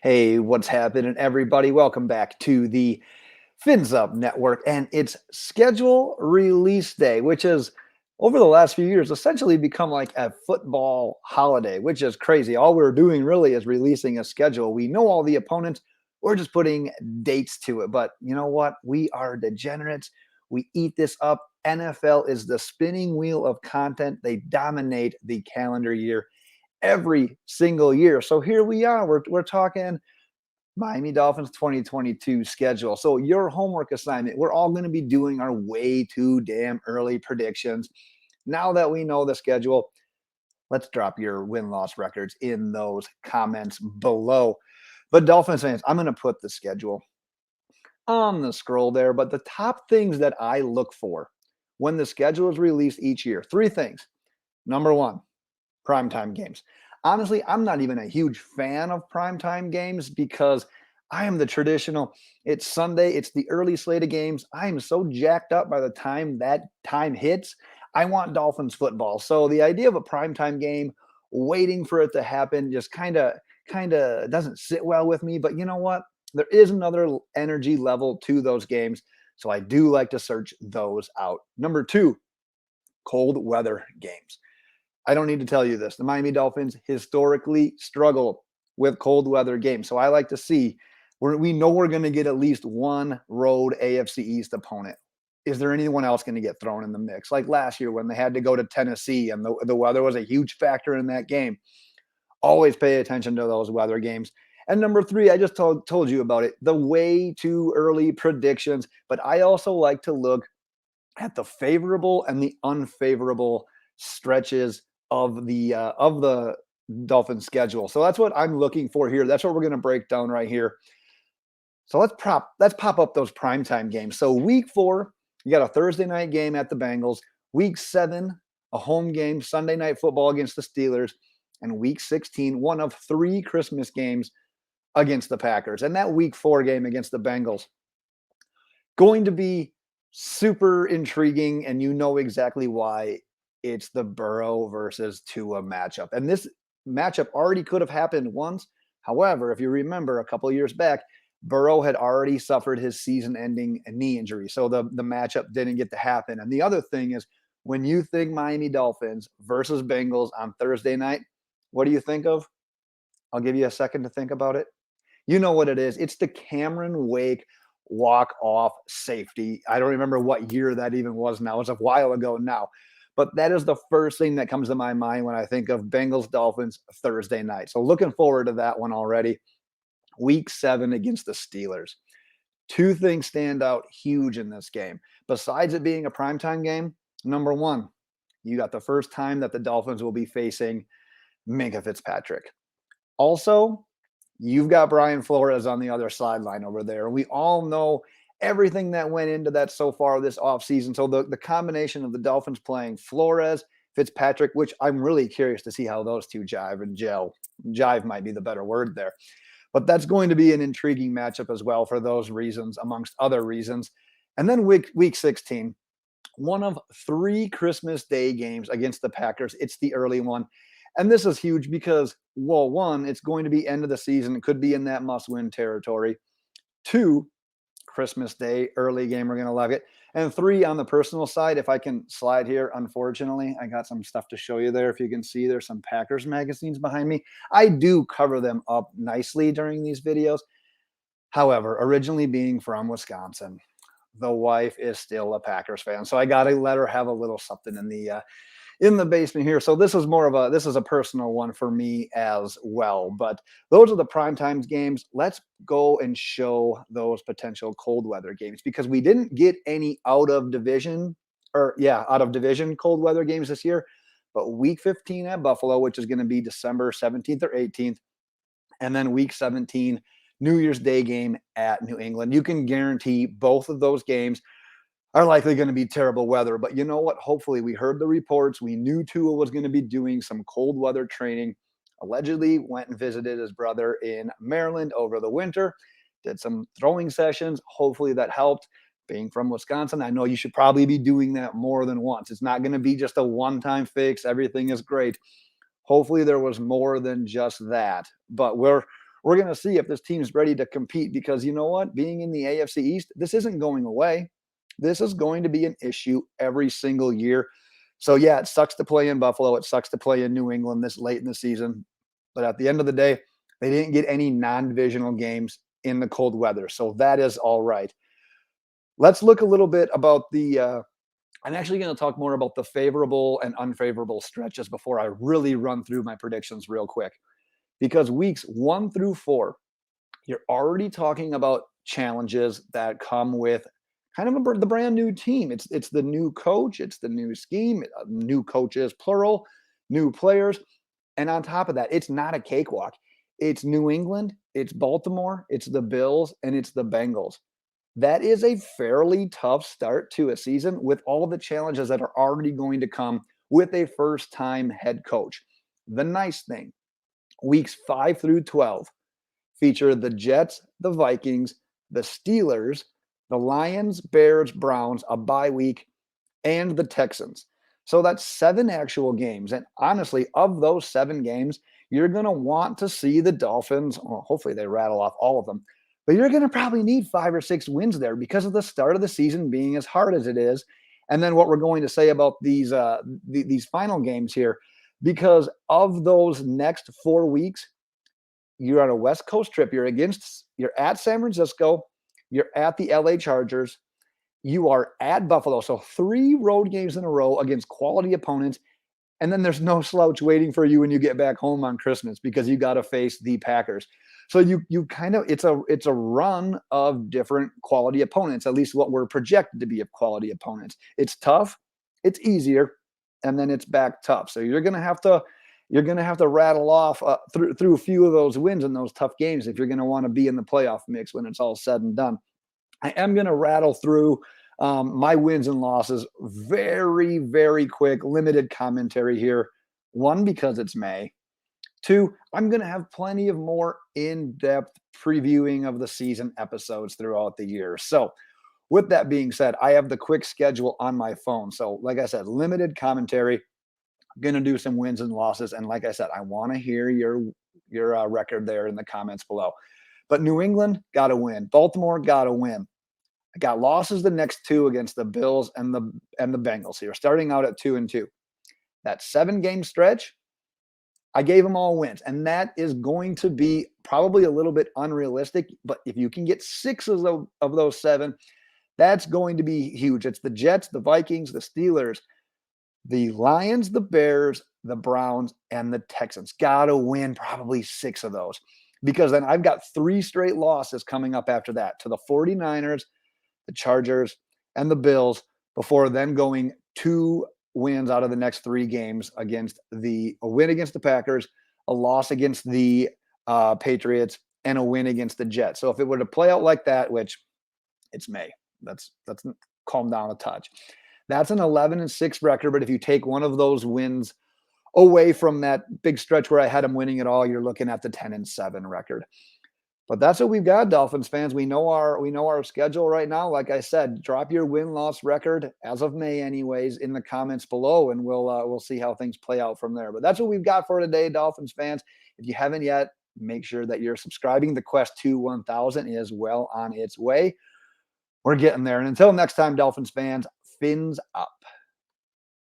Hey, what's happening, everybody? Welcome back to the Fins Up Network and its schedule release day, which has, over the last few years, essentially become like a football holiday, which is crazy. All we're doing really is releasing a schedule. We know all the opponents, we're just putting dates to it. But you know what? We are degenerates. We eat this up. NFL is the spinning wheel of content, they dominate the calendar year every single year. So here we are. We're talking Miami Dolphins 2022 schedule. So your homework assignment, we're all going to be doing our way too damn early predictions. Now that we know the schedule, let's drop your win-loss records in those comments below. But Dolphins fans, I'm going to put the schedule on the scroll there. But the top things that I look for when the schedule is released each year, three things. Number one, primetime games. Honestly, I'm not even a huge fan of primetime games because I am the traditional. It's Sunday, it's the early slate of games. I am so jacked up by the time that time hits. I want Dolphins football. So the idea of a primetime game, waiting for it to happen, just kind of doesn't sit well with me. But you know what? There is another energy level to those games. So I do like to search those out. Number two, cold weather games. I don't need to tell you this. The Miami Dolphins historically struggle with cold weather games. So I like to see we know we're going to get at least one road AFC East opponent. Is there anyone else going to get thrown in the mix? Like last year when they had to go to Tennessee and the weather was a huge factor in that game. Always pay attention to those weather games. And number three, I just told you about it, the way too early predictions. But I also like to look at the favorable and the unfavorable stretches of the Dolphins schedule. So that's what I'm looking for here. That's what we're going to break down right here. So let's pop up those primetime games. So week 4, you got a Thursday night game at the Bengals. Week 7, a home game, Sunday night football against the Steelers. And week 16, one of 3 Christmas games against the Packers. And that week 4 game against the Bengals, going to be super intriguing, and you know exactly why. It's the Burrow versus Tua matchup. And this matchup already could have happened once. However, if you remember a couple of years back, Burrow had already suffered his season-ending knee injury. So the matchup didn't get to happen. And the other thing is, when you think Miami Dolphins versus Bengals on Thursday night, what do you think of? I'll give you a second to think about it. You know what it is. It's the Cameron Wake walk-off safety. I don't remember what year that even was now. It was a while ago now. But that is the first thing that comes to my mind when I think of Bengals Dolphins Thursday night. So looking forward to that one already. Week 7 against the Steelers. 2 things stand out huge in this game. Besides it being a primetime game, number one, you got the first time that the Dolphins will be facing Minkah Fitzpatrick. Also, you've got Brian Flores on the other sideline over there. We all know everything that went into that so far this offseason. So the combination of the Dolphins playing Flores, Fitzpatrick, which I'm really curious to see how those two jive and gel. Jive might be the better word there. But that's going to be an intriguing matchup as well for those reasons, amongst other reasons. And then week 16, one of 3 Christmas Day games against the Packers. It's the early one. And this is huge because, well, one, it's going to be end of the season. It could be in that must-win territory. 2, Christmas Day, early game. We're going to love it. And 3, on the personal side, if I can slide here, unfortunately, I got some stuff to show you there. If you can see, there's some Packers magazines behind me. I do cover them up nicely during these videos. However, originally being from Wisconsin, the wife is still a Packers fan. So I got to let her have a little something in the basement here. So this is a personal one for me as well. But those are the primetime games. Let's go and show those potential cold weather games, because we didn't get any out of division cold weather games this year. But week 15 at Buffalo, which is going to be December 17th or 18th, and then week 17, New Year's Day game at New England. You can guarantee both of those games are likely going to be terrible weather. But you know what? Hopefully, we heard the reports. We knew Tua was going to be doing some cold weather training. Allegedly went and visited his brother in Maryland over the winter, did some throwing sessions. Hopefully that helped. Being from Wisconsin, I know you should probably be doing that more than once. It's not going to be just a one-time fix. Everything is great. Hopefully there was more than just that. But we're we're going to see if this team's ready to compete, because you know what? Being in the AFC East, this isn't going away. This is going to be an issue every single year. So, yeah, it sucks to play in Buffalo. It sucks to play in New England this late in the season. But at the end of the day, they didn't get any non-divisional games in the cold weather. So that is all right. Let's look a little bit about I'm actually going to talk more about the favorable and unfavorable stretches before I really run through my predictions real quick. Because weeks 1 through 4, you're already talking about challenges that come with kind of the brand new team. It's the new coach, it's the new scheme, new coaches, plural, new players. And on top of that, it's not a cakewalk. It's New England, it's Baltimore, it's the Bills, and it's the Bengals. That is a fairly tough start to a season with all the challenges that are already going to come with a first time head coach. The nice thing, weeks 5 through 12 feature the Jets, the Vikings, the Steelers, the Lions, Bears, Browns, a bye week, and the Texans. So that's 7 actual games. And honestly, of those 7 games, you're going to want to see the Dolphins. Well, hopefully they rattle off all of them, but you're going to probably need 5 or 6 wins there because of the start of the season being as hard as it is. And then what we're going to say about these final games here, because of those next 4 weeks, you're on a West Coast trip. You're at San Francisco. You're at the LA Chargers. You are at Buffalo. So 3 road games in a row against quality opponents. And then there's no slouch waiting for you when you get back home on Christmas, because you got to face the Packers. So you kind of, it's a run of different quality opponents, at least what we're projected to be of quality opponents. It's tough, it's easier, and then it's back tough. So you're gonna have to rattle off through a few of those wins in those tough games if you're going to want to be in the playoff mix when it's all said and done. I am going to rattle through my wins and losses very, very quick, limited commentary here. 1, because it's May. 2, I'm going to have plenty of more in-depth previewing of the season episodes throughout the year. So with that being said, I have the quick schedule on my phone. So like I said, limited commentary. Going to do some wins and losses. And like I said, I want to hear your record there in the comments below. But New England got to win. Baltimore got to win. I got losses the next 2 against the Bills and the Bengals here, starting out at 2-2. That 7-game stretch, I gave them all wins. And that is going to be probably a little bit unrealistic. But if you can get 6 of those 7, that's going to be huge. It's the Jets, the Vikings, the Steelers, the Lions, the Bears, the Browns, and the Texans. Got to win probably 6 of those, because then I've got 3 straight losses coming up after that to the 49ers, the Chargers, and the Bills, before then going 2 wins out of the next 3 games against a win against the Packers, a loss against the Patriots, and a win against the Jets. So if it were to play out like that, which it's May, let's calm down a touch. That's an 11-6 record. But if you take one of those wins away from that big stretch where I had them winning it all, you're looking at the 10-7 record. But that's what we've got, Dolphins fans. We know our schedule right now. Like I said, drop your win-loss record as of May, anyways, in the comments below, and we'll see how things play out from there. But that's what we've got for today, Dolphins fans. If you haven't yet, make sure that you're subscribing. The quest to 1,000 is well on its way. We're getting there. And until next time, Dolphins fans, fins up.